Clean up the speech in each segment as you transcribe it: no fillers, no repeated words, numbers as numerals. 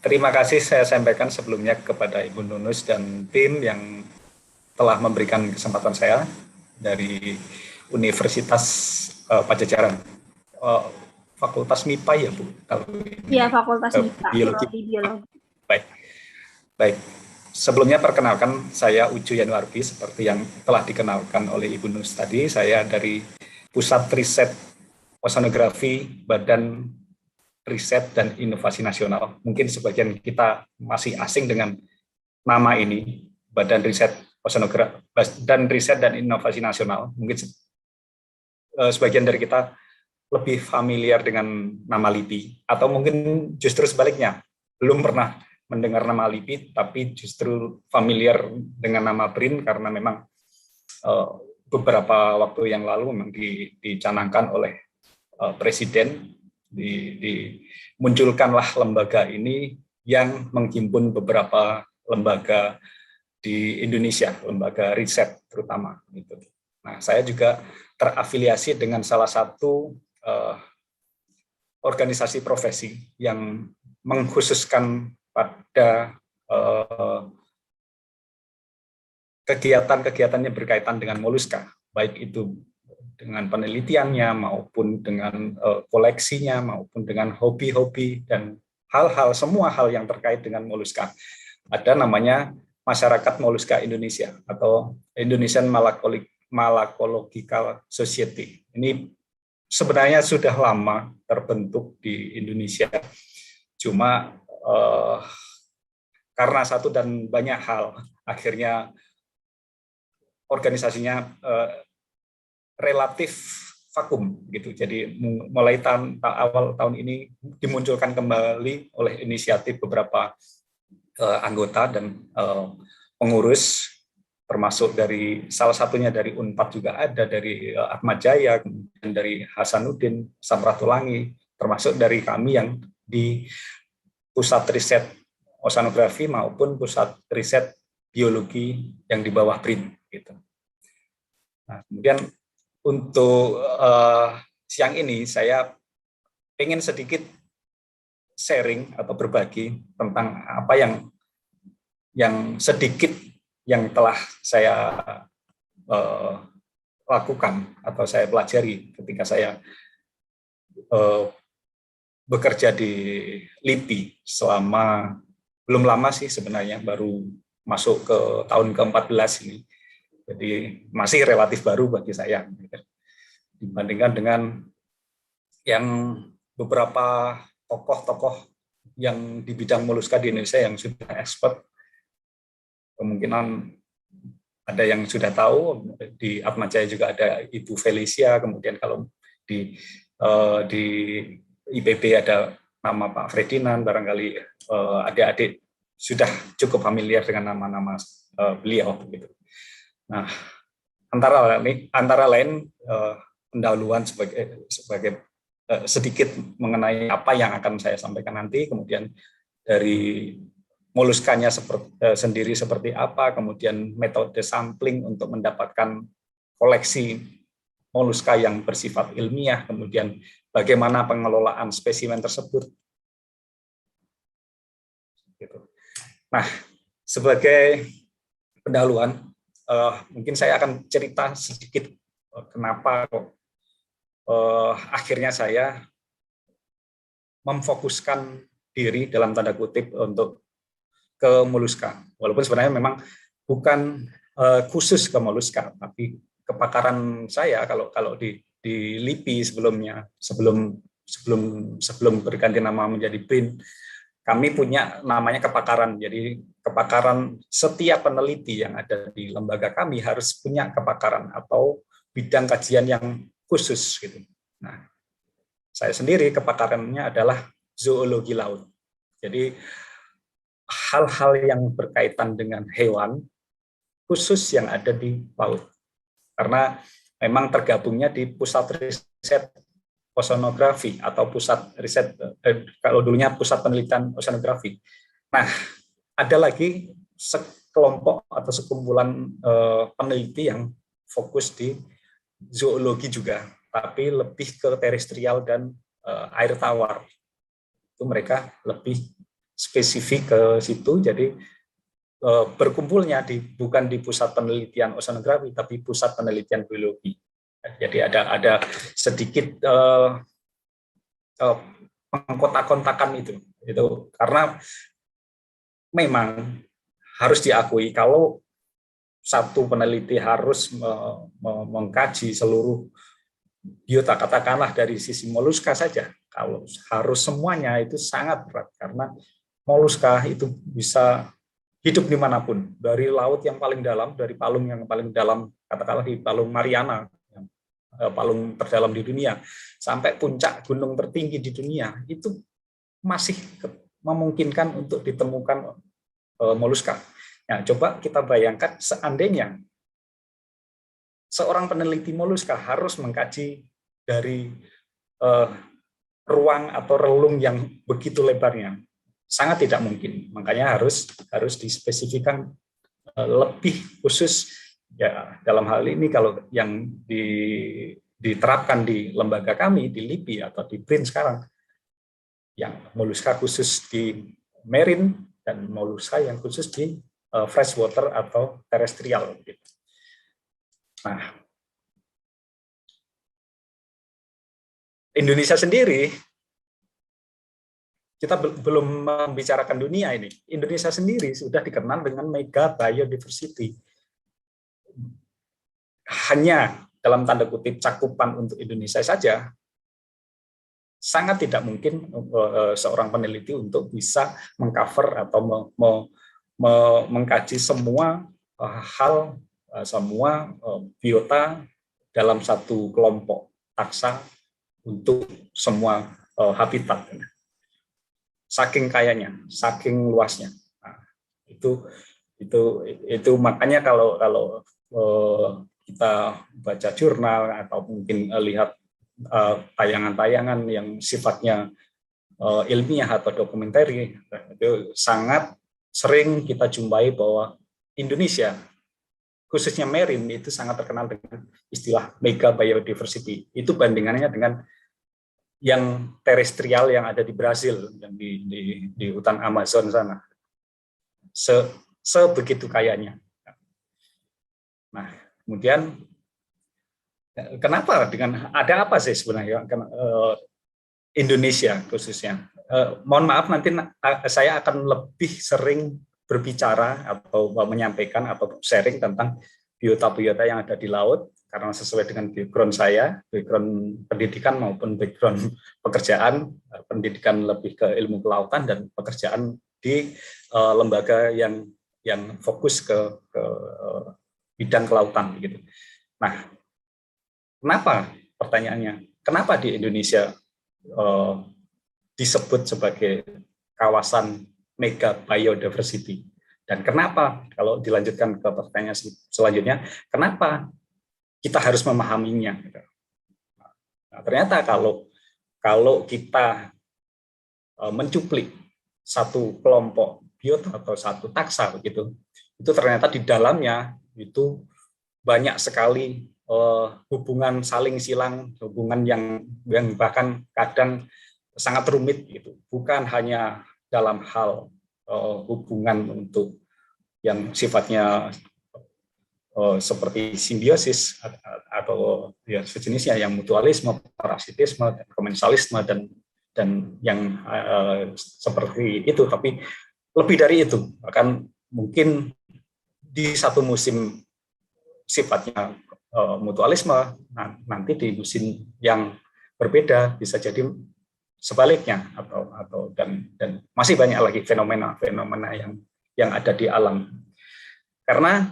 Terima kasih saya sampaikan sebelumnya kepada Ibu Nunus dan tim yang telah memberikan kesempatan saya dari Universitas Pajajaran. Uh, Fakultas MIPA ya Bu, kalau Iya, ini ya. Fakultas MIPA, Biologi. Prodi Biologi. Baik, baik. Sebelumnya perkenalkan saya Ucu Yanuardi seperti yang telah dikenalkan oleh Ibu Nunus tadi. Saya dari Pusat Riset Oceanografi Badan Riset dan Inovasi Nasional. Mungkin sebagian kita masih asing dengan nama ini, Badan Riset Oceanografi dan Riset dan Inovasi Nasional. Mungkin sebagian dari kita lebih familiar dengan nama LIPI, atau mungkin justru sebaliknya, belum pernah mendengar nama LIPI, tapi justru familiar dengan nama BRIN karena memang beberapa waktu yang lalu memang dicanangkan oleh Presiden, dimunculkanlah lembaga ini yang menghimpun beberapa lembaga di Indonesia, lembaga riset terutama. Nah, saya juga terafiliasi dengan salah satu organisasi profesi yang mengkhususkan pada kegiatan-kegiatannya berkaitan dengan moluska, baik itu dengan penelitiannya maupun dengan koleksinya maupun dengan hobi-hobi dan hal-hal, semua hal yang terkait dengan moluska. Ada namanya Masyarakat Moluska Indonesia atau Indonesian Malacological Society. Ini sebenarnya sudah lama terbentuk di Indonesia, cuma karena satu dan banyak hal akhirnya organisasinya relatif vakum gitu. Jadi mulai awal tahun ini dimunculkan kembali oleh inisiatif beberapa anggota dan pengurus, termasuk dari salah satunya dari Unpad juga ada, dari Ahmad Jaya, kemudian dari Hasanuddin Samratulangi, termasuk dari kami yang di Pusat Riset Oceanografi maupun Pusat Riset Biologi yang di bawah BRIN gitu. Nah, kemudian untuk siang ini saya ingin sedikit sharing atau berbagi tentang apa yang sedikit yang telah saya lakukan atau saya pelajari ketika saya bekerja di LIPI selama belum lama sih sebenarnya, baru masuk ke tahun ke-14 ini. Jadi masih relatif baru bagi saya dibandingkan dengan yang beberapa tokoh-tokoh yang di bidang moluska di Indonesia yang sudah expert. Kemungkinan ada yang sudah tahu, di Atmajaya juga ada Ibu Felicia, kemudian kalau di IPB ada nama Pak Ferdinand, barangkali adik-adik sudah cukup familiar dengan nama-nama beliau. Gitu. Nah, antara lain pendahuluan sebagai sedikit mengenai apa yang akan saya sampaikan nanti, kemudian dari moluskanya sendiri seperti apa, kemudian metode sampling untuk mendapatkan koleksi moluska yang bersifat ilmiah, kemudian bagaimana pengelolaan spesimen tersebut. Nah, sebagai pendahuluan, mungkin saya akan cerita sedikit kenapa akhirnya saya memfokuskan diri dalam tanda kutip untuk ke moluska. Walaupun sebenarnya memang bukan khusus ke moluska, tapi kepakaran saya kalau di LIPI sebelumnya, sebelum berganti nama menjadi BRIN, kami punya namanya kepakaran. Jadi kepakaran setiap peneliti yang ada di lembaga kami harus punya kepakaran atau bidang kajian yang khusus gitu. Nah, saya sendiri kepakarannya adalah zoologi laut. Jadi hal-hal yang berkaitan dengan hewan khusus yang ada di laut. Karena memang tergabungnya di Pusat Riset Oceanografi atau Pusat Riset, kalau dulunya Pusat Penelitian Oceanografi. Nah, ada lagi sekelompok atau sekumpulan peneliti yang fokus di zoologi juga, tapi lebih ke terestrial dan air tawar. Itu mereka lebih spesifik ke situ. Jadi berkumpulnya bukan di pusat penelitian oceanografi, tapi pusat penelitian biologi. Jadi ada sedikit pengkotak-kontakan itu karena memang harus diakui kalau satu peneliti harus mengkaji seluruh biota, katakanlah dari sisi moluska saja, kalau harus semuanya itu sangat berat karena moluska itu bisa hidup dimanapun, dari laut yang paling dalam, dari palung yang paling dalam, katakanlah di Palung Mariana, palung terdalam di dunia, sampai puncak gunung tertinggi di dunia, itu masih memungkinkan untuk ditemukan moluska. Nah, coba kita bayangkan seandainya seorang peneliti moluska harus mengkaji dari ruang atau relung yang begitu lebarnya, sangat tidak mungkin. Makanya harus dispesifikkan lebih khusus. Ya, dalam hal ini kalau yang diterapkan di lembaga kami di LIPI atau di BRIN sekarang, yang moluska khusus di marine dan moluska yang khusus di freshwater atau terestrial. Nah, Indonesia sendiri, kita belum membicarakan dunia ini. Indonesia sendiri sudah dikenal dengan mega biodiversity. Hanya dalam tanda kutip cakupan untuk Indonesia saja, sangat tidak mungkin seorang peneliti untuk bisa mengcover atau mengkaji semua hal, semua biota dalam satu kelompok taksa untuk semua habitat. Saking kayanya, saking luasnya. Nah, itu makanya kalau kita baca jurnal atau mungkin lihat tayangan-tayangan yang sifatnya ilmiah atau dokumenter, itu sangat sering kita jumpai bahwa Indonesia, khususnya marine, itu sangat terkenal dengan istilah mega biodiversity. Itu bandingannya dengan yang terestrial yang ada di Brasil, yang di hutan Amazon sana. Sebegitu kayanya. Nah, kemudian kenapa ada apa sih sebenarnya Indonesia khususnya? Mohon maaf, nanti saya akan lebih sering berbicara atau menyampaikan atau sharing tentang biota-biota yang ada di laut, karena sesuai dengan background saya, background pendidikan maupun background pekerjaan, pendidikan lebih ke ilmu kelautan dan pekerjaan di lembaga yang fokus ke bidang kelautan gitu. Nah, kenapa, pertanyaannya, kenapa di Indonesia disebut sebagai kawasan mega biodiversity? Dan kenapa, kalau dilanjutkan ke pertanyaan selanjutnya, kenapa kita harus memahaminya? Nah, ternyata kalau kita mencuplik satu kelompok biota atau satu taksa begitu, itu ternyata di dalamnya itu banyak sekali hubungan saling silang, hubungan yang bahkan kadang sangat rumit gitu. Bukan hanya dalam hal hubungan untuk yang sifatnya seperti simbiosis atau ya sejenisnya, yang mutualisme, parasitisme, dan komensalisme dan yang seperti itu, tapi lebih dari itu. Bahkan mungkin di satu musim sifatnya mutualisme, nanti di musim yang berbeda bisa jadi sebaliknya, atau dan masih banyak lagi fenomena yang ada di alam. Karena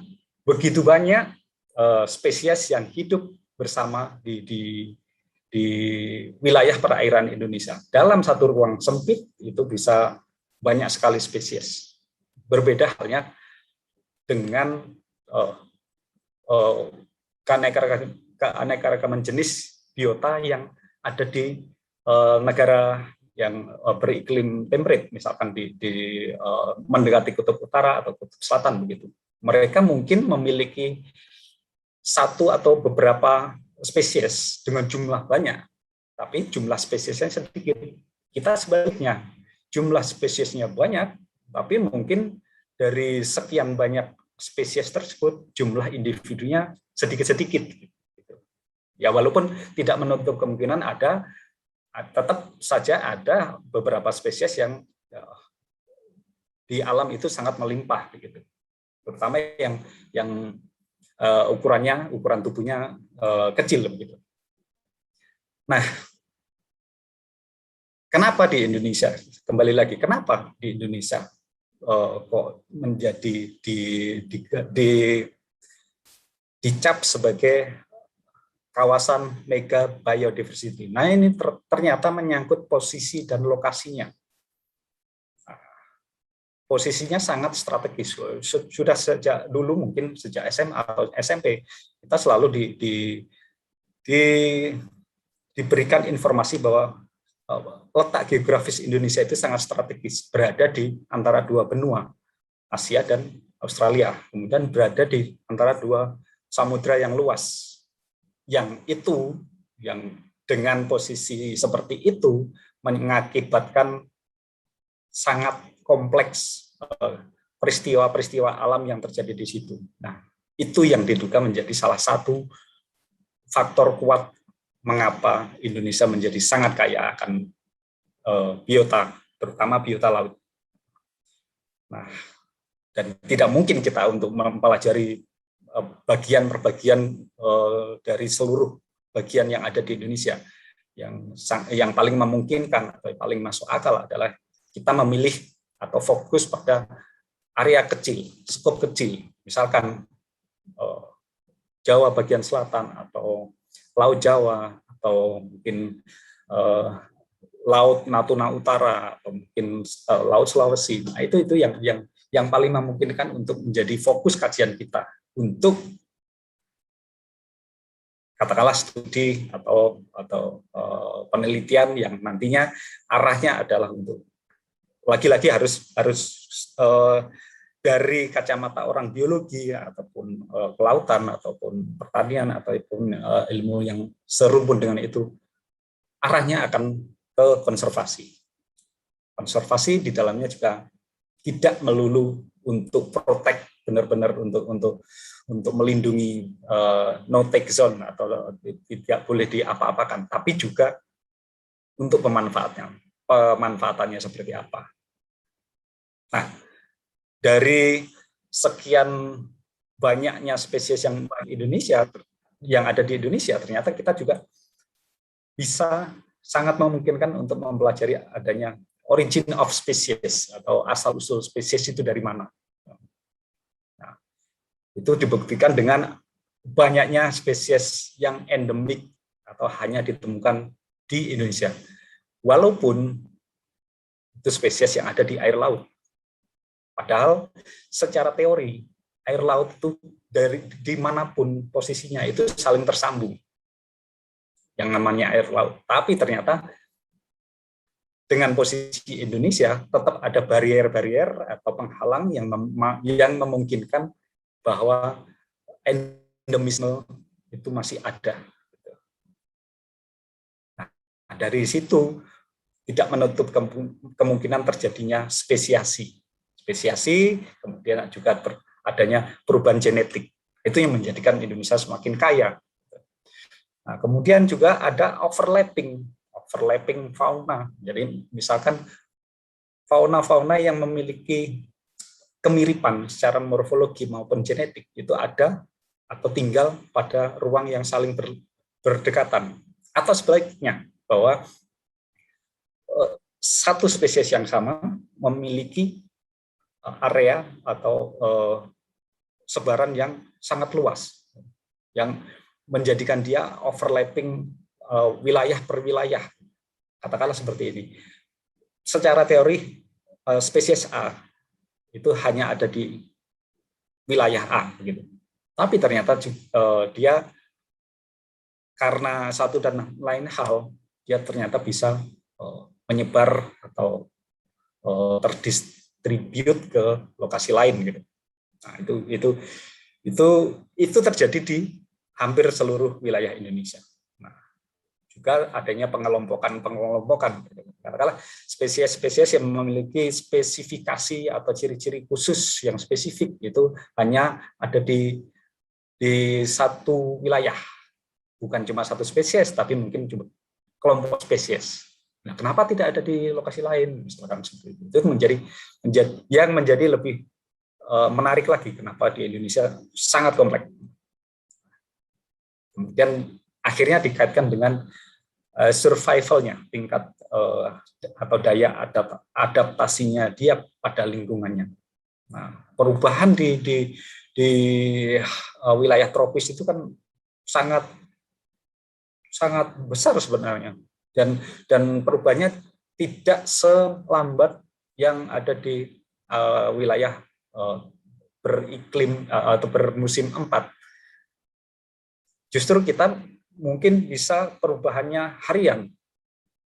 begitu banyak spesies yang hidup bersama di wilayah perairan Indonesia. Dalam satu ruang sempit itu bisa banyak sekali spesies. Berbeda halnya dengan keanekaragaman jenis biota yang ada di negara yang beriklim temperate, misalkan di mendekati kutub utara atau kutub selatan begitu. Mereka mungkin memiliki satu atau beberapa spesies dengan jumlah banyak, tapi jumlah spesiesnya sedikit. Kita sebaliknya, jumlah spesiesnya banyak, tapi mungkin dari sekian banyak spesies tersebut jumlah individunya sedikit-sedikit. Ya walaupun tidak menutup kemungkinan tetap saja ada beberapa spesies yang di alam itu sangat melimpah, begitu. Terutama yang ukuran tubuhnya kecil, begitu. Nah, kenapa di Indonesia? Kembali lagi, kenapa di Indonesia kok menjadi dicap sebagai kawasan mega biodiversity? Nah, ini ternyata menyangkut posisi dan lokasinya. Posisinya sangat strategis. Sudah sejak dulu, mungkin sejak SMA atau SMP, kita selalu diberikan informasi bahwa letak geografis Indonesia itu sangat strategis, berada di antara dua benua, Asia dan Australia, kemudian berada di antara dua samudra yang luas. Yang dengan posisi seperti itu mengakibatkan sangat kompleks peristiwa-peristiwa alam yang terjadi di situ. Nah, itu yang diduga menjadi salah satu faktor kuat mengapa Indonesia menjadi sangat kaya akan biota, terutama biota laut. Nah, dan tidak mungkin kita untuk mempelajari bagian per bagian dari seluruh bagian yang ada di Indonesia. Yang paling memungkinkan atau paling masuk akal adalah kita memilih atau fokus pada area kecil, skop kecil, misalkan Jawa bagian selatan atau Laut Jawa atau mungkin Laut Natuna Utara atau mungkin Laut Sulawesi. Nah, itu yang paling memungkinkan untuk menjadi fokus kajian kita untuk katakanlah studi atau penelitian yang nantinya arahnya adalah untuk lagi-lagi harus dari kacamata orang biologi ataupun kelautan ataupun pertanian ataupun ilmu yang serumpun dengan itu, arahnya akan ke konservasi. Konservasi di dalamnya juga tidak melulu untuk protect, benar-benar untuk melindungi no take zone atau tidak boleh diapa-apakan, tapi juga untuk pemanfaatannya seperti apa. Nah, dari sekian banyaknya spesies yang ada di Indonesia, ternyata kita juga bisa sangat memungkinkan untuk mempelajari adanya origin of species atau asal-usul spesies itu dari mana. Nah, itu dibuktikan dengan banyaknya spesies yang endemik atau hanya ditemukan di Indonesia. Walaupun itu spesies yang ada di air laut. Padahal secara teori, air laut itu dari dimanapun posisinya itu saling tersambung. Yang namanya air laut. Tapi ternyata dengan posisi Indonesia tetap ada barier-barier atau penghalang yang memungkinkan bahwa endemisme itu masih ada. Nah, dari situ tidak menutup kemungkinan terjadinya spesiasi, kemudian juga adanya perubahan genetik. Itu yang menjadikan Indonesia semakin kaya. Nah, kemudian juga ada overlapping fauna. Jadi misalkan fauna-fauna yang memiliki kemiripan secara morfologi maupun genetik itu ada atau tinggal pada ruang yang saling berdekatan. Atau sebaliknya, bahwa satu spesies yang sama memiliki area atau sebaran yang sangat luas, yang menjadikan dia overlapping wilayah per wilayah. Katakanlah seperti ini. Secara teori, spesies A itu hanya ada di wilayah A, gitu. Tapi ternyata dia karena satu dan lain hal, dia ternyata bisa menyebar atau terdistribute ke lokasi lain, gitu. Nah, itu terjadi di hampir seluruh wilayah Indonesia. Nah, juga adanya pengelompokan Katakanlah spesies-spesies yang memiliki spesifikasi atau ciri-ciri khusus yang spesifik itu hanya ada di satu wilayah, bukan cuma satu spesies, tapi mungkin cuma kelompok spesies. Nah, kenapa tidak ada di lokasi lain, misalkan seperti itu? Itu menjadi lebih menarik lagi. Kenapa di Indonesia sangat kompleks. Kemudian akhirnya dikaitkan dengan survivalnya, tingkat atau daya adaptasinya dia pada lingkungannya. Nah, perubahan di wilayah tropis itu kan sangat besar sebenarnya, dan perubahannya tidak selambat yang ada di wilayah beriklim atau bermusim 4. Justru kita mungkin bisa perubahannya harian.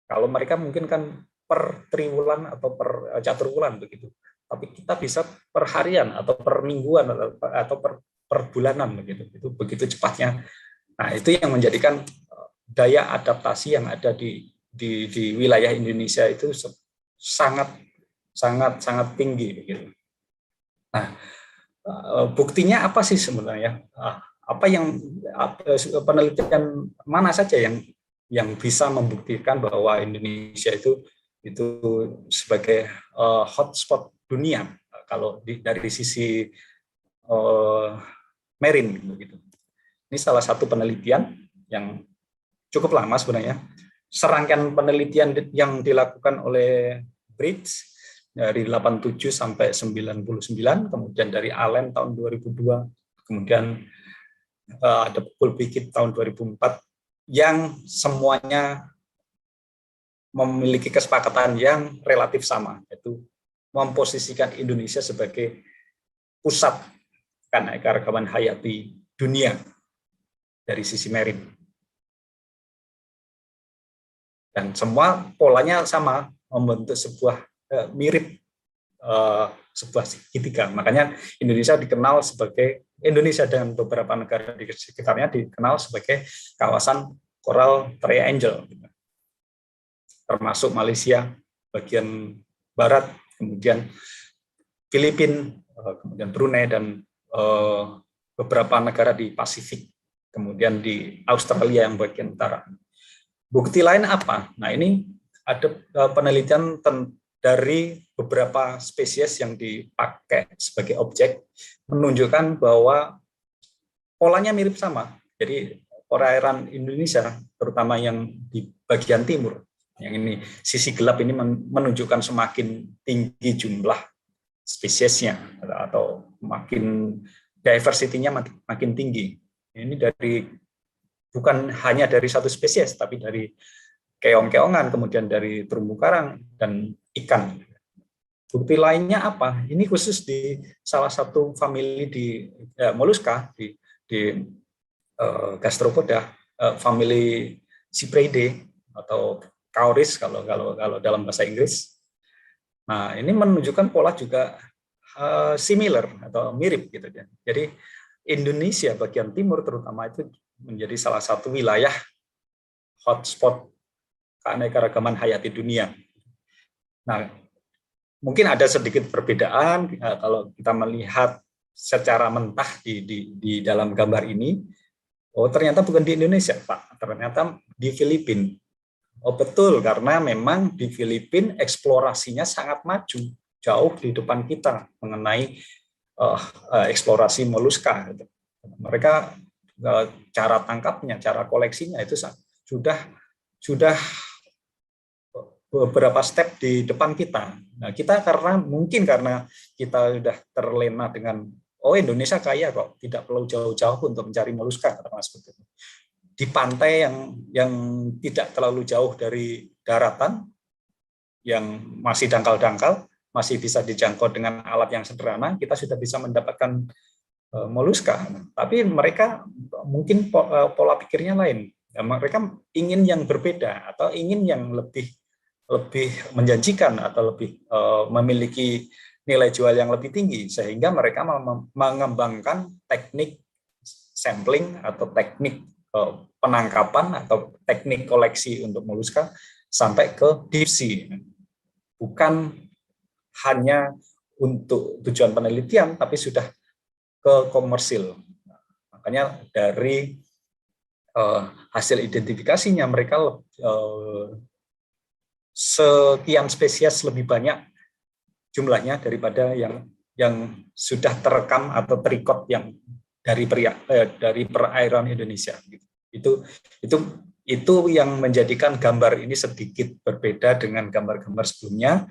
Kalau mereka mungkin kan per triwulan atau per caturwulan begitu. Tapi kita bisa per harian atau per mingguan atau per bulanan begitu. Itu begitu cepatnya. Nah, itu yang menjadikan daya adaptasi yang ada di wilayah Indonesia itu sangat tinggi begitu. Nah, buktinya apa sih sebenarnya? Apa yang penelitian mana saja yang bisa membuktikan bahwa Indonesia itu sebagai hotspot dunia kalau dari sisi marine begitu. Ini salah satu penelitian yang cukup lama sebenarnya. Serangkaian penelitian yang dilakukan oleh Bridge dari 87 sampai 99, kemudian dari Allen tahun 2002, kemudian ada Pukul Bikit tahun 2004, yang semuanya memiliki kesepakatan yang relatif sama, yaitu memposisikan Indonesia sebagai pusat keanekaragaman hayati dunia dari sisi marine. Dan semua polanya sama, membentuk sebuah mirip sebuah segitiga. Makanya Indonesia dikenal sebagai dan beberapa negara di sekitarnya dikenal sebagai kawasan Coral Triangle, termasuk Malaysia bagian barat, kemudian Filipina, kemudian Brunei, dan beberapa negara di Pasifik, kemudian di Australia yang bagian utara. Bukti lain apa? Nah, ini ada penelitian dari beberapa spesies yang dipakai sebagai objek menunjukkan bahwa polanya mirip sama. Jadi perairan Indonesia, terutama yang di bagian timur, yang ini sisi gelap ini menunjukkan semakin tinggi jumlah spesiesnya atau makin diversity-nya makin tinggi. Ini bukan hanya dari satu spesies, tapi dari keong-keongan, kemudian dari terumbu karang dan ikan. Bukti lainnya apa? Ini khusus di salah satu famili di moluska di gastropoda, famili Cypridae atau Cauris kalau dalam bahasa Inggris. Nah, ini menunjukkan pola juga similar atau mirip gitu ya. Jadi Indonesia bagian timur terutama itu menjadi salah satu wilayah hotspot keanekaragaman hayati dunia. Nah, mungkin ada sedikit perbedaan kalau kita melihat secara mentah di dalam gambar ini. Oh, ternyata bukan di Indonesia, Pak. Ternyata di Filipina. Oh, betul, karena memang di Filipina eksplorasinya sangat maju, jauh di depan kita mengenai eksplorasi moluska. Mereka cara tangkapnya, cara koleksinya itu sudah beberapa step di depan kita. Nah, kita mungkin karena kita sudah terlena dengan Indonesia kaya kok, tidak perlu jauh-jauh untuk mencari moluska, seperti itu. Di pantai yang tidak terlalu jauh dari daratan, yang masih dangkal-dangkal, masih bisa dijangkau dengan alat yang sederhana, kita sudah bisa mendapatkan moluska. Tapi mereka mungkin pola pikirnya lain. Ya, mereka ingin yang berbeda atau ingin yang lebih menjanjikan atau lebih memiliki nilai jual yang lebih tinggi, sehingga mereka mengembangkan teknik sampling atau teknik penangkapan atau teknik koleksi untuk moluska sampai ke deep sea. Bukan hanya untuk tujuan penelitian, tapi sudah ke komersil. Makanya dari hasil identifikasinya mereka sekian spesies lebih banyak jumlahnya daripada yang sudah terekam atau terikot yang dari perairan Indonesia. Itu yang menjadikan gambar ini sedikit berbeda dengan gambar-gambar sebelumnya,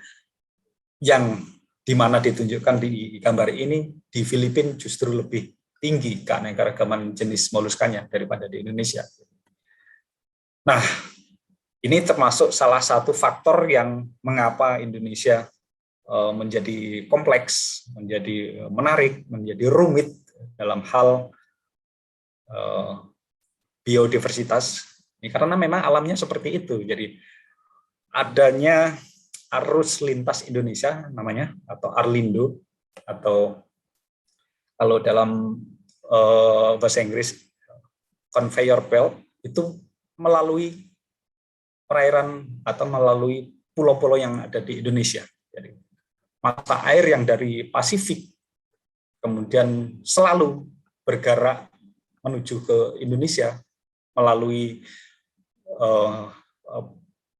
yang di mana ditunjukkan di gambar ini di Filipina justru lebih tinggi keanekaragaman jenis moluskanya daripada di Indonesia. Nah, ini termasuk salah satu faktor yang mengapa Indonesia menjadi kompleks, menjadi menarik, menjadi rumit dalam hal biodiversitas. Ini karena memang alamnya seperti itu. Jadi adanya arus lintas Indonesia namanya, atau Arlindo, atau kalau dalam bahasa Inggris conveyor belt, itu melalui perairan atau melalui pulau-pulau yang ada di Indonesia. Jadi mata air yang dari Pasifik kemudian selalu bergerak menuju ke Indonesia melalui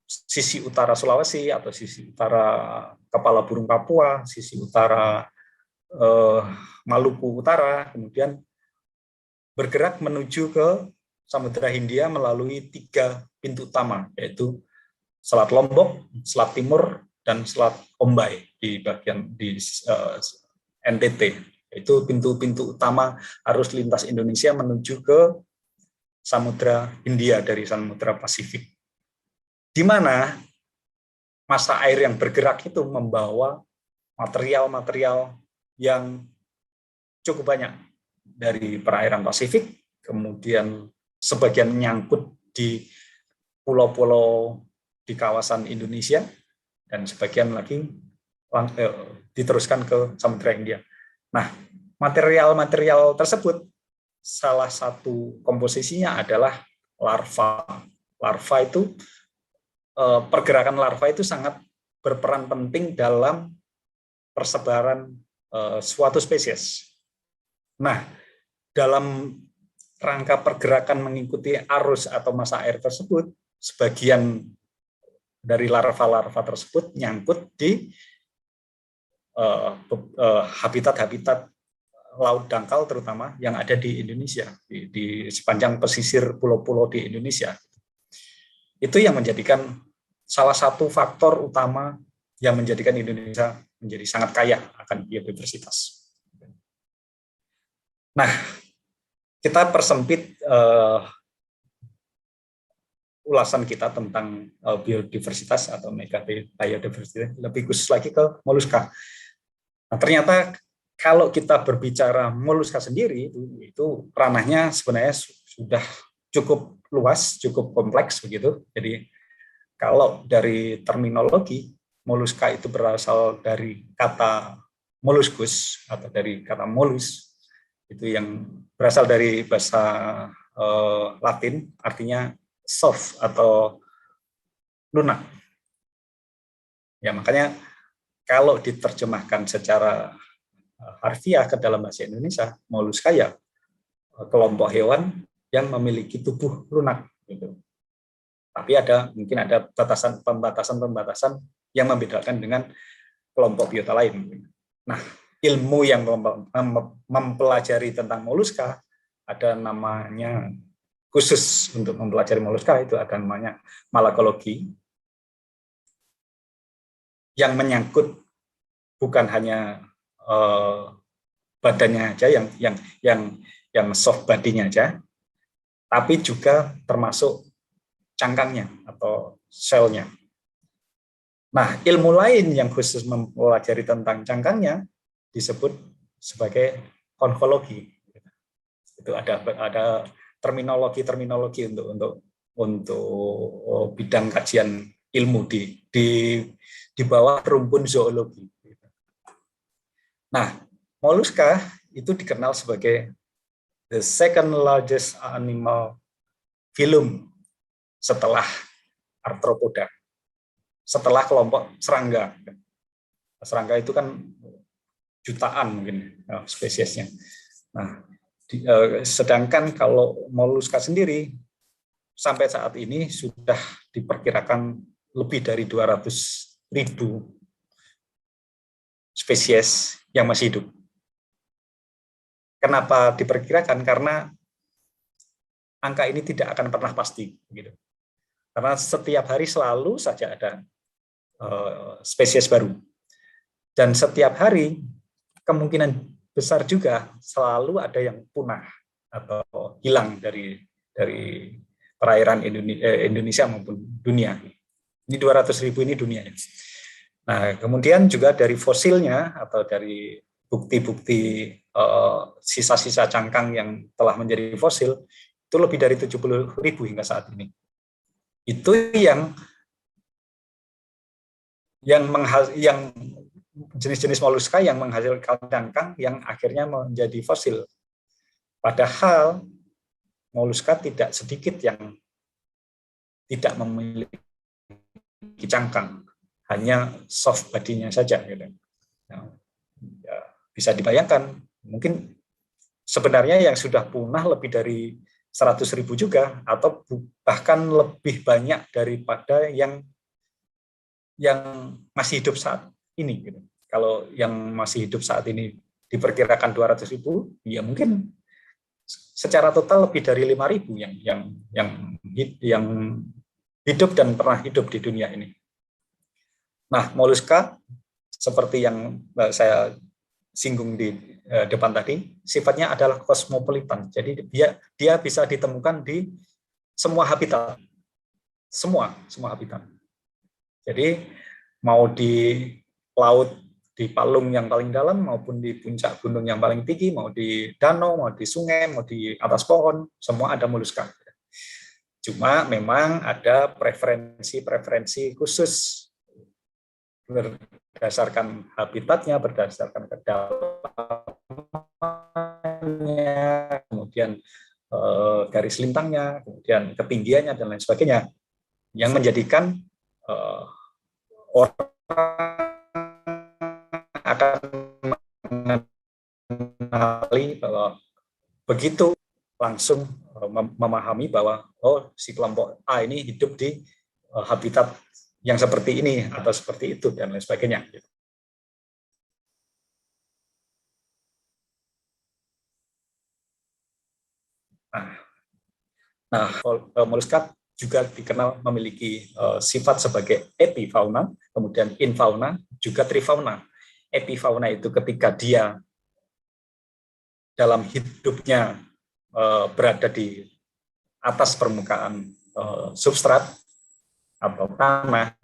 sisi utara Sulawesi atau sisi utara Kepala Burung Papua, sisi utara Maluku Utara, kemudian bergerak menuju ke Samudra Hindia melalui 3 pintu utama, yaitu Selat Lombok, Selat Timur, dan Selat Ombai di bagian di NTT. Itu pintu-pintu utama arus lintas Indonesia menuju ke Samudra Hindia dari Samudra Pasifik, di mana massa air yang bergerak itu membawa material-material yang cukup banyak dari perairan Pasifik, kemudian sebagian nyangkut di pulau-pulau di kawasan Indonesia, dan sebagian lagi diteruskan ke Samudra Hindia. Nah, material-material tersebut salah satu komposisinya adalah larva. Larva itu pergerakan larva itu sangat berperan penting dalam persebaran suatu spesies. Nah, dalam rangka pergerakan mengikuti arus atau massa air tersebut, sebagian dari larva-larva tersebut nyangkut di habitat-habitat laut dangkal terutama yang ada di Indonesia, di sepanjang pesisir pulau-pulau di Indonesia. Itu yang menjadikan salah satu faktor utama yang menjadikan Indonesia menjadi sangat kaya akan biodiversitas. Nah, kita persempit ulasan kita tentang biodiversitas atau megabiodiversitas, lebih khusus lagi ke moluska. Nah, ternyata kalau kita berbicara moluska sendiri, itu ranahnya sebenarnya sudah cukup luas, cukup kompleks begitu. Jadi kalau dari terminologi, moluska itu berasal dari kata molluscus atau dari kata molus, itu yang berasal dari bahasa Latin, artinya soft atau lunak. Ya, makanya kalau diterjemahkan secara harfiah ke dalam bahasa Indonesia, moluska ya kelompok hewan yang memiliki tubuh lunak. Gitu. Tapi mungkin ada pembatasan yang membedakan dengan kelompok biota lain. Nah, ilmu yang mempelajari tentang moluska ada namanya, khusus untuk mempelajari moluska itu ada namanya malakologi, yang menyangkut bukan hanya badannya aja yang soft body-nya aja, tapi juga termasuk cangkangnya atau selnya. Nah, ilmu lain yang khusus mempelajari tentang cangkangnya disebut sebagai onkologi. Itu ada terminologi untuk bidang kajian ilmu di bawah rumpun zoologi. Nah, moluska itu dikenal sebagai the second largest animal phylum setelah arthropoda. setelah kelompok serangga. Serangga itu kan jutaan mungkin spesiesnya. Nah, sedangkan kalau moluska sendiri sampai saat ini sudah diperkirakan lebih dari 200.000 spesies yang masih hidup. Kenapa diperkirakan? Karena angka ini tidak akan pernah pasti, gitu. Karena setiap hari selalu saja ada spesies baru, dan setiap hari kemungkinan besar juga selalu ada yang punah atau hilang dari perairan Indonesia maupun dunia. Ini 200.000 ini dunia. Nah, kemudian juga dari fosilnya atau dari bukti-bukti sisa-sisa cangkang yang telah menjadi fosil itu lebih dari 70.000 hingga saat ini. Itu yang jenis-jenis moluska yang menghasilkan cangkang yang akhirnya menjadi fosil. Padahal moluska tidak sedikit yang tidak memiliki cangkang, hanya soft body-nya saja. Gitu. Nah, ya, bisa dibayangkan, mungkin sebenarnya yang sudah punah lebih dari 100.000 juga, atau bahkan lebih banyak daripada yang masih hidup saat ini. Gitu. Kalau yang masih hidup saat ini diperkirakan 200.000, ya mungkin secara total lebih dari 5.000 yang hidup dan pernah hidup di dunia ini. Nah, moluska seperti yang saya singgung di depan tadi, sifatnya adalah kosmopolitan. Jadi dia bisa ditemukan di semua habitat, semua habitat. Jadi mau di laut, di palung yang paling dalam maupun di puncak gunung yang paling tinggi, mau di danau, mau di sungai, mau di atas pohon, semua ada moluska. Cuma memang ada preferensi khusus berdasarkan habitatnya, berdasarkan kedalamannya, kemudian garis lintangnya, kemudian ketinggiannya dan lain sebagainya, yang menjadikan orang akan mengenali bahwa begitu langsung memahami bahwa si kelompok A ini hidup di habitat yang seperti ini atau seperti itu dan lain sebagainya. Nah, moluska juga dikenal memiliki sifat sebagai epifauna, kemudian infauna, juga trifauna. Epifauna itu ketika dia dalam hidupnya berada di atas permukaan substrat atau tanah.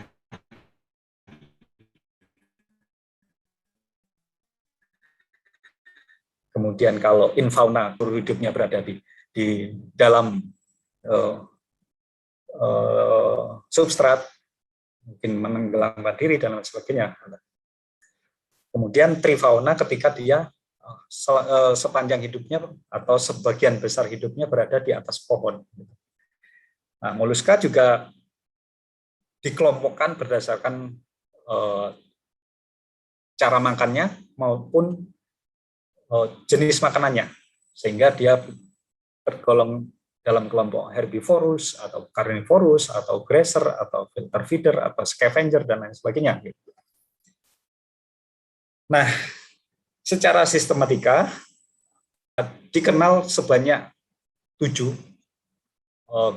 Kemudian kalau infauna hidupnya berada di dalam substrat, mungkin menenggelamkan diri dan lain sebagainya. Kemudian trifauna ketika dia sepanjang hidupnya atau sebagian besar hidupnya berada di atas pohon. Nah, moluska juga dikelompokkan berdasarkan cara makannya maupun jenis makanannya, sehingga dia tergolong dalam kelompok herbivorous atau carnivorous atau grazer atau filter feeder atau scavenger dan lain sebagainya. Nah, secara sistematika dikenal sebanyak 7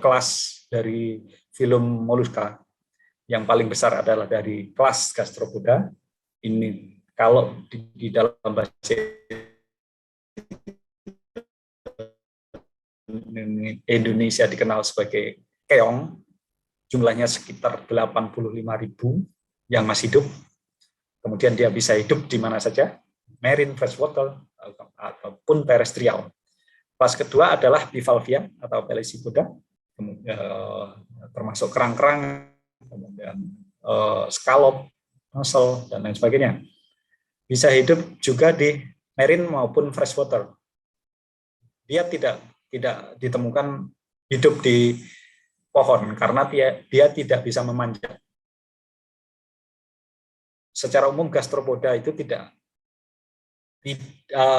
kelas dari filum moluska. Yang paling besar adalah dari kelas Gastropoda. Ini kalau di dalam bahasa Indonesia dikenal sebagai keong, jumlahnya sekitar 85.000 yang masih hidup. Kemudian dia bisa hidup di mana saja, marine, freshwater, ataupun terrestrial. Kelas kedua adalah bivalvia atau Pelecypoda, termasuk kerang-kerang, kemudian scallop, mussel, dan lain sebagainya. Bisa hidup juga di marine maupun freshwater. Dia tidak ditemukan hidup di pohon karena dia tidak bisa memanjat. secara umum gastropoda itu tidak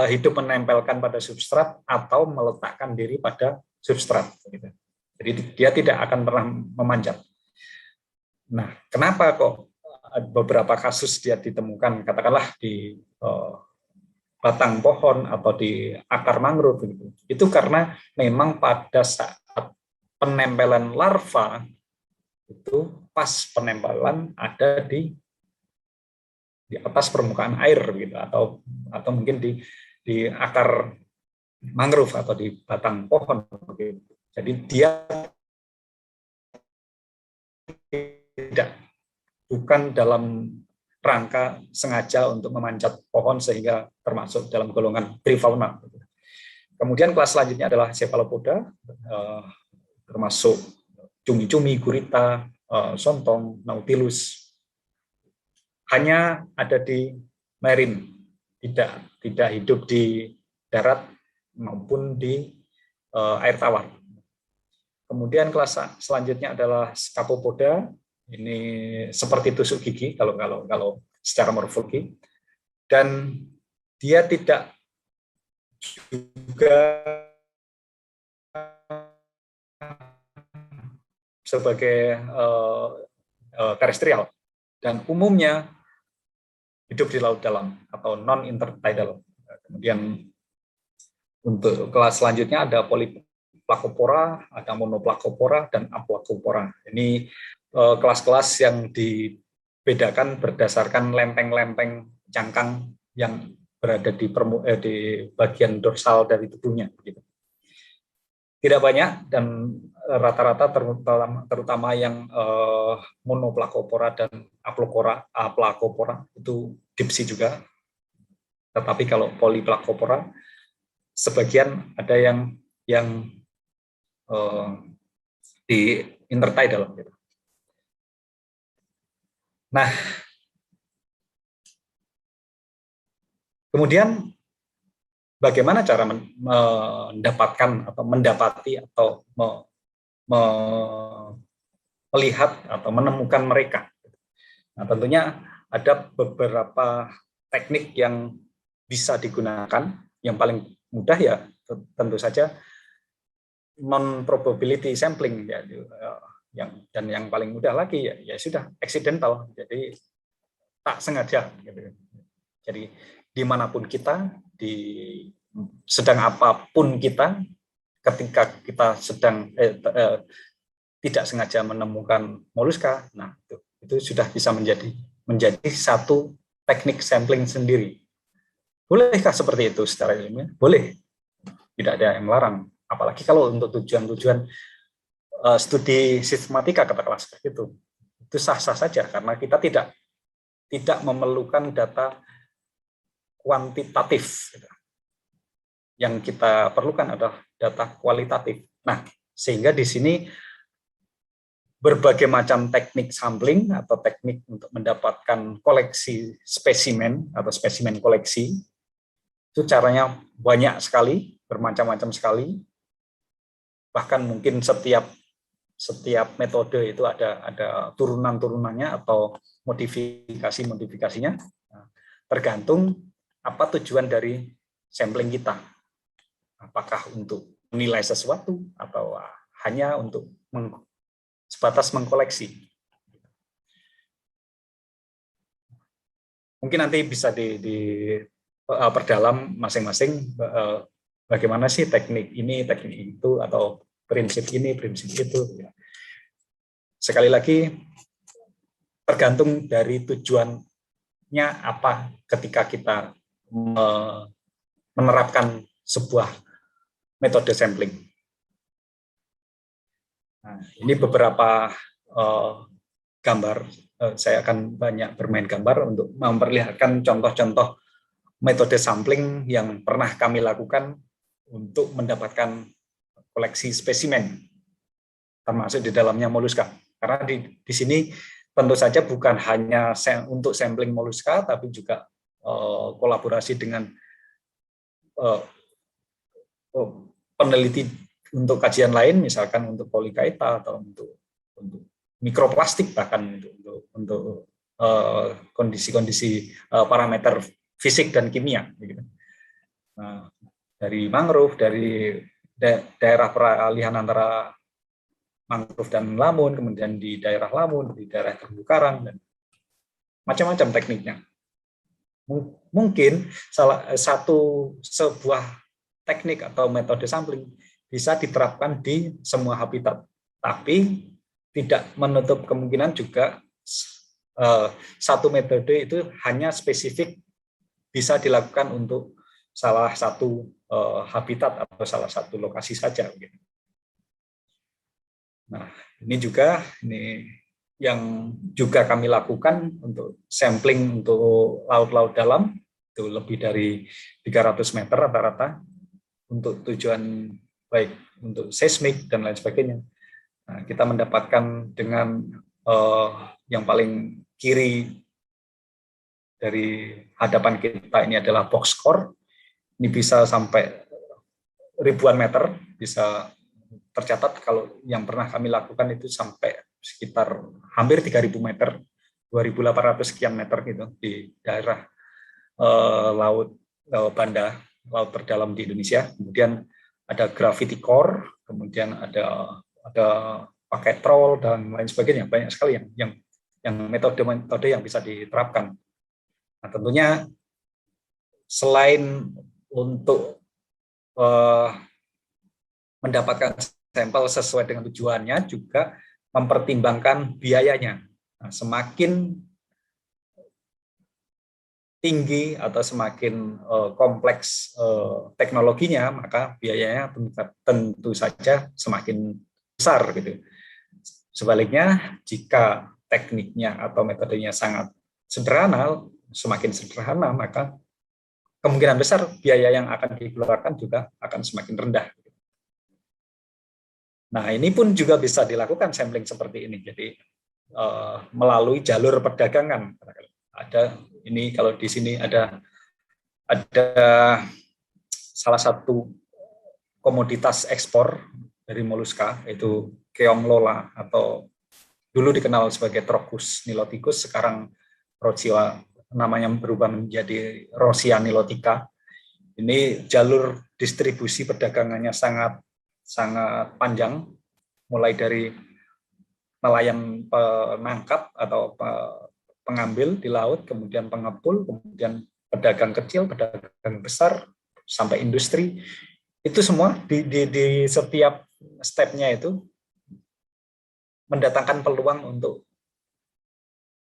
hidup menempelkan pada substrat atau meletakkan diri pada substrat. Jadi dia tidak akan pernah memanjat. Nah, kenapa kok beberapa kasus dia ditemukan, katakanlah di batang pohon atau di akar mangrove gitu. Itu karena memang pada saat penempelan larva itu pas penempelan ada di atas permukaan air gitu, atau mungkin di akar mangrove atau di batang pohon gitu. Jadi dia bukan dalam rangka sengaja untuk memanjat pohon sehingga termasuk dalam golongan trifauna. Kemudian kelas selanjutnya adalah cephalopoda, termasuk cumi-cumi, gurita, sontong, nautilus. Hanya ada di marine, tidak hidup di darat maupun di air tawar. Kemudian kelas selanjutnya adalah scapopoda. Ini seperti tusuk gigi kalau secara morfologi, dan dia tidak juga sebagai terestrial, dan umumnya hidup di laut dalam atau non intertidal. Kemudian untuk kelas selanjutnya ada Polyplacopora, ada Monoplacopora, dan Aplacopora. Ini kelas-kelas yang dibedakan berdasarkan lempeng-lempeng cangkang yang berada di bagian dorsal dari tubuhnya. Tidak banyak, dan rata-rata terutama yang Monoplacopora dan Aplacopora itu dipsi juga. Tetapi kalau Polyplacopora sebagian ada yang di intertidal gitu. Nah, kemudian bagaimana cara mendapatkan atau mendapati atau melihat atau menemukan mereka? Nah, tentunya ada beberapa teknik yang bisa digunakan. Yang paling mudah ya tentu saja non-probability sampling ya, dan yang paling mudah lagi ya sudah accidental, jadi tak sengaja gitu. Jadi dimanapun kita, sedang apapun kita, ketika kita sedang tidak sengaja menemukan moluska, nah itu sudah bisa menjadi satu teknik sampling sendiri. Bolehkah seperti itu secara ilmiah? Boleh, tidak ada yang melarang. Apalagi kalau untuk tujuan-tujuan studi sistematika katakanlah seperti itu sah-sah saja, karena kita tidak memerlukan data kuantitatif. Yang kita perlukan adalah data kualitatif. Nah, sehingga di sini berbagai macam teknik sampling atau teknik untuk mendapatkan koleksi spesimen atau spesimen koleksi, itu caranya banyak sekali, bermacam-macam sekali. Bahkan mungkin setiap metode itu ada turunan-turunannya atau modifikasinya, tergantung apa tujuan dari sampling kita. Apakah untuk menilai sesuatu atau hanya untuk sebatas mengkoleksi. Mungkin nanti bisa perdalam masing-masing bagaimana sih teknik ini, teknik itu, atau prinsip ini, prinsip itu. Sekali lagi, tergantung dari tujuannya apa ketika kita menerapkan sebuah metode sampling. Nah, ini beberapa gambar. Saya akan banyak bermain gambar untuk memperlihatkan contoh-contoh metode sampling yang pernah kami lakukan untuk mendapatkan koleksi spesimen, termasuk di dalamnya moluska. Karena di sini tentu saja bukan hanya untuk sampling moluska, tapi juga kolaborasi dengan peneliti untuk kajian lain, misalkan untuk polikaita atau untuk mikroplastik, bahkan untuk kondisi-kondisi parameter fisik dan kimia. Gitu. Nah, dari mangrove, dari daerah peralihan antara mangrove dan lamun, kemudian di daerah lamun, di daerah terumbu karang, dan macam-macam tekniknya. Mungkin salah satu sebuah teknik atau metode sampling bisa diterapkan di semua habitat, tapi tidak menutup kemungkinan juga satu metode itu hanya spesifik bisa dilakukan untuk salah satu habitat atau salah satu lokasi saja. Nah, ini yang juga kami lakukan untuk sampling untuk laut-laut dalam, itu lebih dari 300 meter rata-rata, untuk tujuan baik untuk seismik dan lain sebagainya. Nah, kita mendapatkan dengan yang paling kiri dari hadapan kita ini adalah box core. Ini bisa sampai ribuan meter, bisa tercatat kalau yang pernah kami lakukan itu sampai sekitar hampir 3.000 meter, 2.800 sekian meter gitu di daerah laut Banda, laut terdalam di Indonesia. Kemudian ada gravity core, kemudian ada pakai troll dan lain sebagainya, banyak sekali yang metode-metode yang bisa diterapkan. Nah, tentunya selain untuk mendapatkan sampel sesuai dengan tujuannya, juga mempertimbangkan biayanya. Nah, semakin tinggi atau semakin kompleks teknologinya, maka biayanya tentu saja semakin besar gitu. Sebaliknya, jika tekniknya atau metodenya sangat sederhana, semakin sederhana, maka kemungkinan besar biaya yang akan dikeluarkan juga akan semakin rendah. Nah, ini pun juga bisa dilakukan sampling seperti ini. Jadi melalui jalur perdagangan. Ada ini, kalau di sini ada salah satu komoditas ekspor dari moluska, itu keong lola, atau dulu dikenal sebagai Trochus niloticus, sekarang Rocia, namanya berubah menjadi Rosia nilotica. Ini jalur distribusi perdagangannya sangat panjang, mulai dari nelayan penangkap atau pengambil di laut, kemudian pengepul, kemudian pedagang kecil, pedagang besar, sampai industri. Itu semua di setiap stepnya itu mendatangkan peluang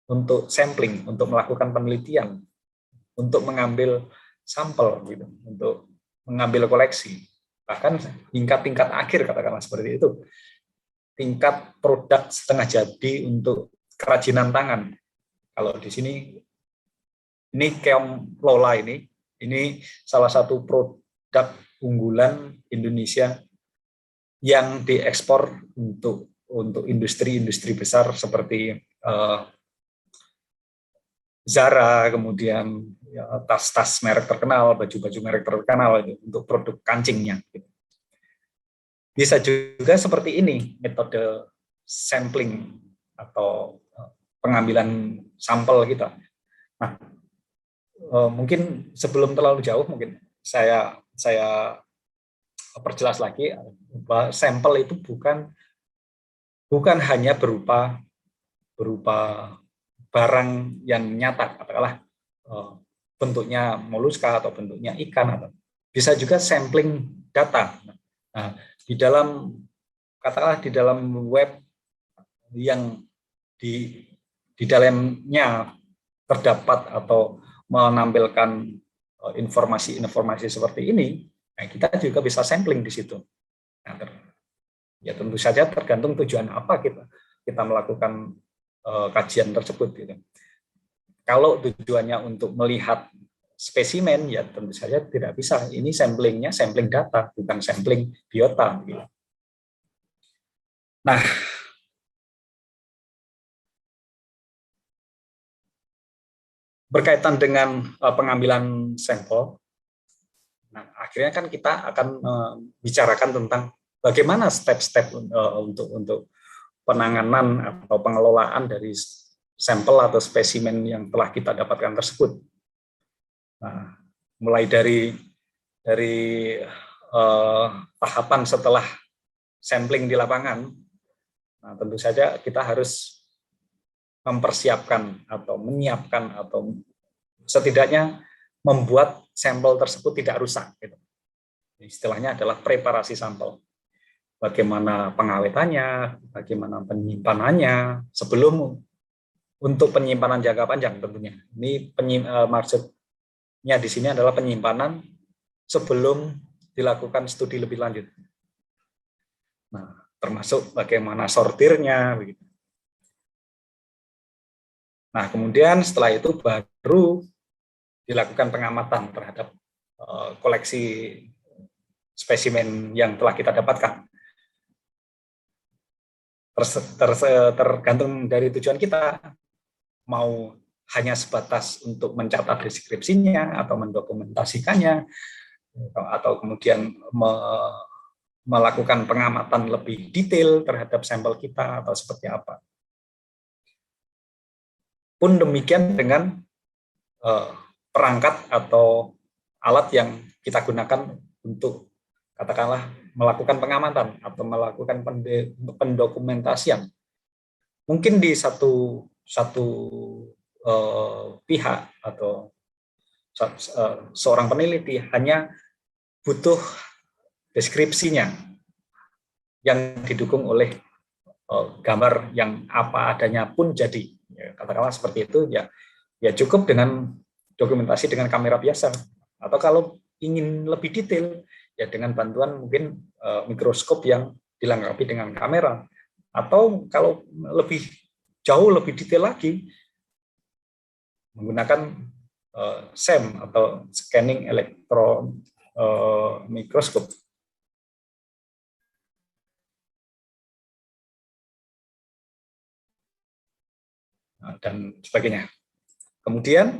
untuk sampling, untuk melakukan penelitian, untuk mengambil sampel, gitu, untuk mengambil koleksi. Bahkan tingkat akhir, katakanlah seperti itu, tingkat produk setengah jadi untuk kerajinan tangan. Kalau di sini, ini keong lola ini salah satu produk unggulan Indonesia yang diekspor untuk industri-industri besar seperti Zara, kemudian tas-tas merek terkenal, baju-baju merek terkenal itu, untuk produk kancingnya. Bisa juga seperti ini metode sampling atau pengambilan sampel kita. Nah, mungkin sebelum terlalu jauh, mungkin saya perjelas lagi bahwa sampel itu bukan hanya berupa barang yang nyata, katakanlah bentuknya moluska atau bentuknya ikan, atau bisa juga sampling data. Nah, katakanlah di dalam web yang di dalamnya terdapat atau menampilkan informasi-informasi seperti ini, nah kita juga bisa sampling di situ. Nah, ya tentu saja tergantung tujuan apa kita melakukan kajian tersebut. Gitu. Kalau tujuannya untuk melihat spesimen, ya tentu saja tidak bisa. Ini samplingnya sampling data, bukan sampling biota. Gitu. Nah, berkaitan dengan pengambilan sampel, nah akhirnya kan kita akan bicarakan tentang bagaimana step-step untuk penanganan atau pengelolaan dari sampel atau spesimen yang telah kita dapatkan tersebut. Nah, mulai dari tahapan setelah sampling di lapangan, nah, tentu saja kita harus mempersiapkan atau menyiapkan atau setidaknya membuat sampel tersebut tidak rusak. Gitu. Istilahnya adalah preparasi sampel. Bagaimana pengawetannya, bagaimana penyimpanannya sebelum untuk penyimpanan jangka panjang tentunya. Ini maksudnya di sini adalah penyimpanan sebelum dilakukan studi lebih lanjut. Nah, termasuk bagaimana sortirnya. Begitu. Nah, kemudian setelah itu baru dilakukan pengamatan terhadap koleksi spesimen yang telah kita dapatkan. Tergantung dari tujuan kita, mau hanya sebatas untuk mencatat deskripsinya atau mendokumentasikannya, atau kemudian melakukan pengamatan lebih detail terhadap sampel kita atau seperti apa. Pun demikian dengan perangkat atau alat yang kita gunakan untuk katakanlah melakukan pengamatan atau melakukan pendokumentasian. Mungkin di satu pihak atau seorang peneliti hanya butuh deskripsinya yang didukung oleh gambar yang apa adanya pun jadi. Ya, katakanlah seperti itu, ya cukup dengan dokumentasi dengan kamera biasa. Atau kalau ingin lebih detail, ya dengan bantuan mungkin mikroskop yang dilengkapi dengan kamera. Atau kalau jauh lebih detail lagi, menggunakan SEM atau scanning elektron mikroskop. Dan sebagainya. Kemudian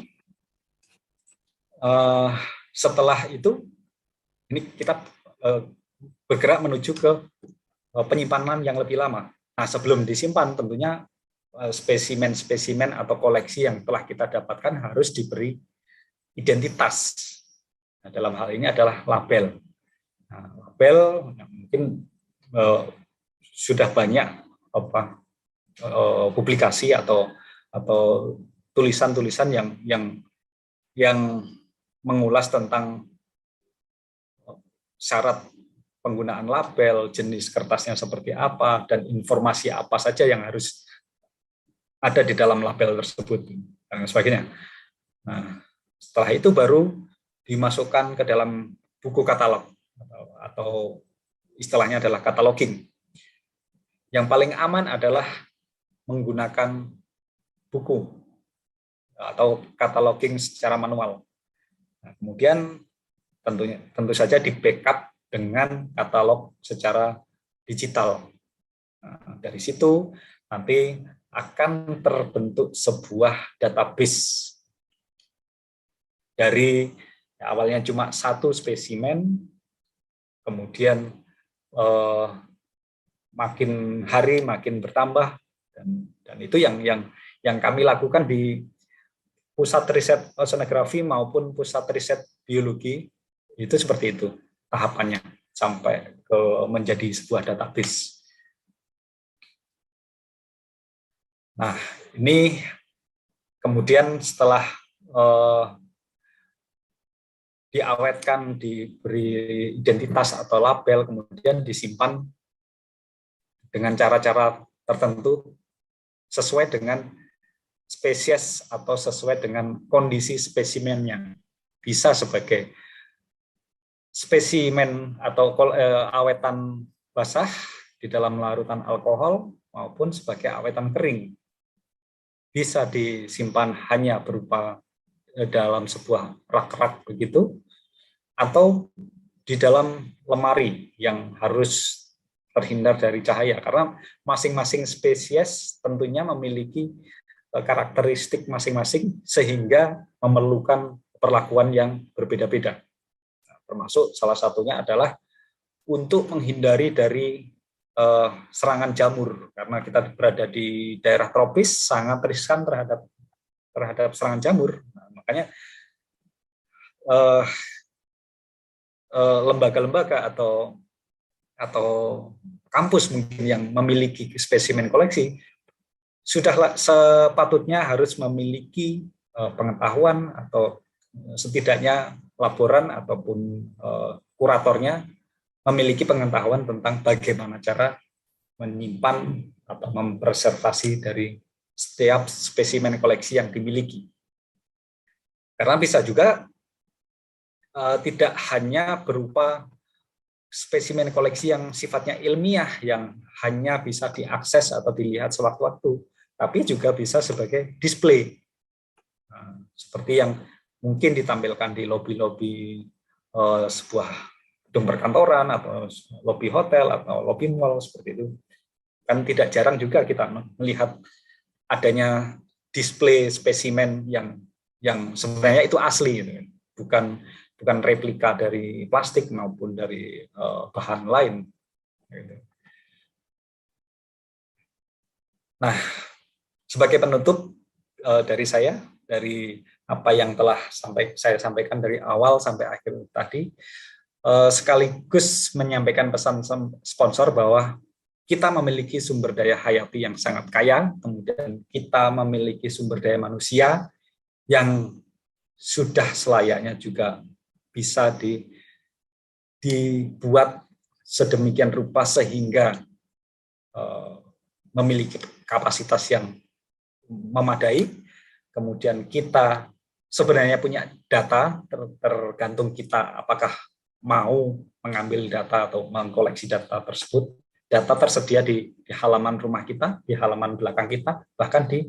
setelah itu ini kita bergerak menuju ke penyimpanan yang lebih lama. Nah, sebelum disimpan tentunya spesimen-spesimen atau koleksi yang telah kita dapatkan harus diberi identitas. Nah, dalam hal ini adalah label. Nah, label mungkin sudah banyak publikasi atau tulisan-tulisan yang mengulas tentang syarat penggunaan label, jenis kertasnya seperti apa, dan informasi apa saja yang harus ada di dalam label tersebut, dan sebagainya. Nah, setelah itu baru dimasukkan ke dalam buku katalog, atau istilahnya adalah cataloging. Yang paling aman adalah menggunakan buku atau cataloging secara manual. Nah, kemudian tentu saja di backup dengan katalog secara digital. Nah, dari situ nanti akan terbentuk sebuah database dari awalnya cuma satu spesimen, kemudian makin hari makin bertambah, dan itu yang kami lakukan di pusat riset oceanografi maupun pusat riset biologi. Itu seperti itu tahapannya sampai ke menjadi sebuah database. Nah, ini kemudian setelah diawetkan, diberi identitas atau label, kemudian disimpan dengan cara-cara tertentu sesuai dengan spesies atau sesuai dengan kondisi spesimennya. Bisa sebagai spesimen atau awetan basah di dalam larutan alkohol maupun sebagai awetan kering. Bisa disimpan hanya berupa dalam sebuah rak-rak begitu, atau di dalam lemari yang harus terhindar dari cahaya, karena masing-masing spesies tentunya memiliki karakteristik masing-masing sehingga memerlukan perlakuan yang berbeda-beda. Termasuk salah satunya adalah untuk menghindari dari serangan jamur, karena kita berada di daerah tropis sangat riskan terhadap serangan jamur. Nah, makanya lembaga-lembaga atau kampus mungkin yang memiliki spesimen koleksi sudah sepatutnya harus memiliki pengetahuan atau setidaknya laporan ataupun kuratornya memiliki pengetahuan tentang bagaimana cara menyimpan atau mempreservasi dari setiap spesimen koleksi yang dimiliki. Karena bisa juga tidak hanya berupa spesimen koleksi yang sifatnya ilmiah yang hanya bisa diakses atau dilihat sewaktu-waktu, tapi juga bisa sebagai display. Nah, seperti yang mungkin ditampilkan di lobi-lobi sebuah gedung perkantoran atau lobi hotel atau lobi mall seperti itu. Kan tidak jarang juga kita melihat adanya display spesimen yang sebenarnya itu asli, bukan replika dari plastik maupun dari bahan lain. Nah, sebagai penutup dari saya, dari apa yang telah saya sampaikan dari awal sampai akhir tadi, sekaligus menyampaikan pesan sponsor bahwa kita memiliki sumber daya hayati yang sangat kaya, kemudian kita memiliki sumber daya manusia yang sudah selayaknya juga bisa dibuat sedemikian rupa sehingga memiliki kapasitas yang memadai. Kemudian kita sebenarnya punya data, tergantung kita apakah mau mengambil data atau mengkoleksi data tersebut. Data tersedia di halaman rumah kita, di halaman belakang kita, bahkan di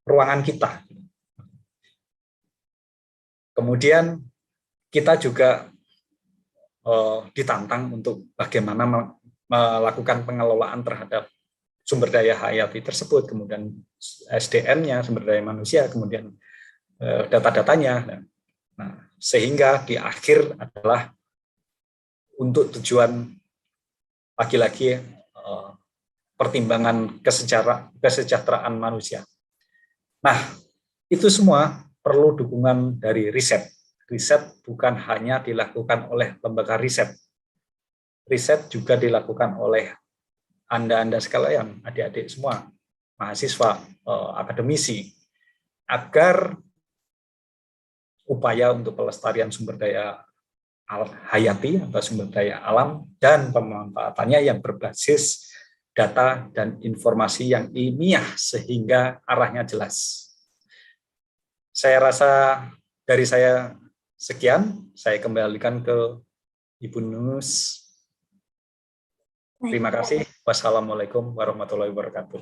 ruangan kita. Kemudian kita juga ditantang untuk bagaimana melakukan pengelolaan terhadap sumber daya hayati tersebut, kemudian SDM-nya, sumber daya manusia, kemudian data-datanya. Nah, sehingga di akhir adalah untuk tujuan lagi-lagi pertimbangan kesejahteraan manusia. Nah, itu semua perlu dukungan dari riset. Riset bukan hanya dilakukan oleh lembaga riset. Riset juga dilakukan oleh Anda sekalian, adik-adik semua, mahasiswa, akademisi, agar upaya untuk pelestarian sumber daya hayati atau sumber daya alam dan pemanfaatannya yang berbasis data dan informasi yang ilmiah sehingga arahnya jelas. Saya rasa dari saya sekian, saya kembalikan ke Ibu Nunus. Terima kasih. Wassalamualaikum warahmatullahi wabarakatuh.